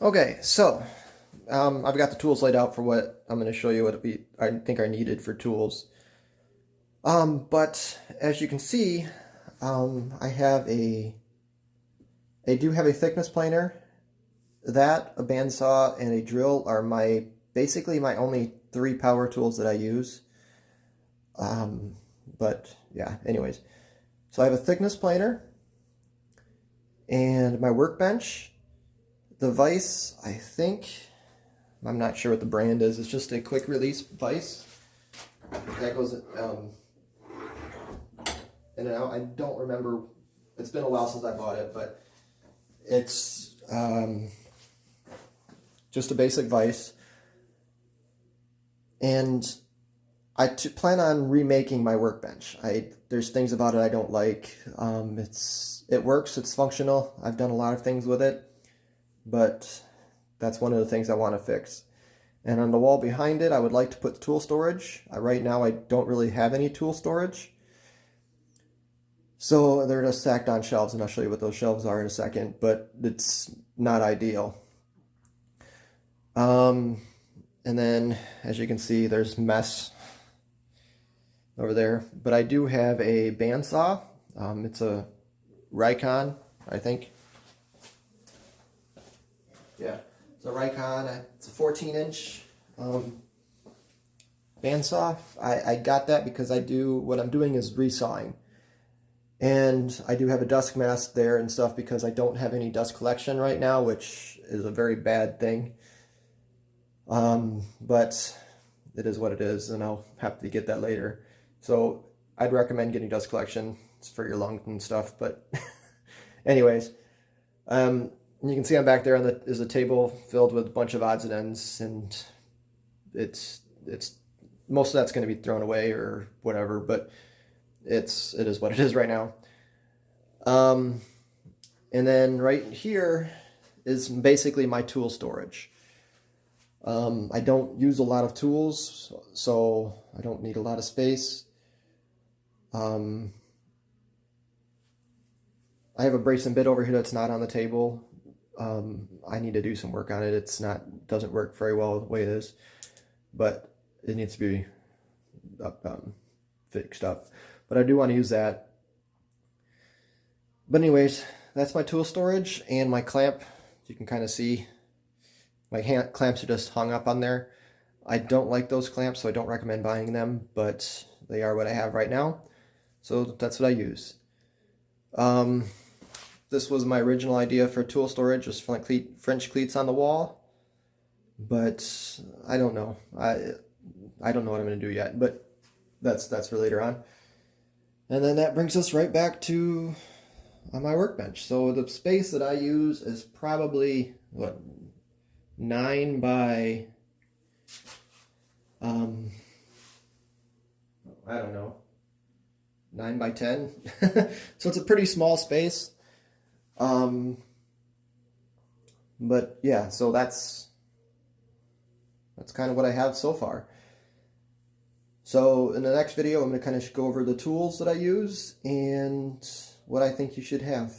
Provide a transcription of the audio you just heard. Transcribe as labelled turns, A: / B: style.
A: Okay, so I've got the tools laid out for what I'm going to show you what I think are needed for tools. But as you can see, I do have a thickness planer. That, a bandsaw, and a drill are basically my only three power tools that I use. But yeah, anyways. So I have a thickness planer and my workbench. The vise, I'm not sure what the brand is. It's just a quick release vise. That goes in and out. I don't remember. It's been a while since I bought it, but it's just a basic vise. And I plan on remaking my workbench. There's things about it I don't like. It works. It's functional. I've done a lot of things with it, but that's one of the things I want to fix. And on the wall behind it, I would like to put tool storage. Right now, I don't really have any tool storage. So they're just stacked on shelves, and I'll show you what those shelves are in a second, but it's not ideal. And then, as you can see, there's mess over there. But I do have a bandsaw. It's a Rikon, I think. Yeah, it's a Rikon. It's a 14-inch bandsaw. I got that because what I'm doing is resawing. And I do have a dust mask there and stuff because I don't have any dust collection right now, which is a very bad thing. But it is what it is, and I'll have to get that later. So I'd recommend getting dust collection. It's for your lungs and stuff. But anyways, you can see I'm back there is a table filled with a bunch of odds and ends, and it's most of that's going to be thrown away or whatever, but it is what it is right now. And then right here is basically my tool storage. I don't use a lot of tools, so I don't need a lot of space. I have a brace and bit over here that's not on the table. I need to do some work on it. Doesn't work very well the way it is, but it needs to be fixed up. But I do want to use that. But anyways, that's my tool storage and my clamp. You can kind of see my clamps are just hung up on there. I don't like those clamps, so I don't recommend buying them, but they are what I have right now. So that's what I use. This was my original idea for tool storage, just French cleats on the wall. But I don't know. I don't know what I'm going to do yet, but that's for later on. And then that brings us right back to my workbench. So the space that I use is probably, 9 by, I don't know, 9 by 10. So it's a pretty small space. But yeah, so that's kind of what I have so far. So in the next video, I'm going to kind of go over the tools that I use and what I think you should have.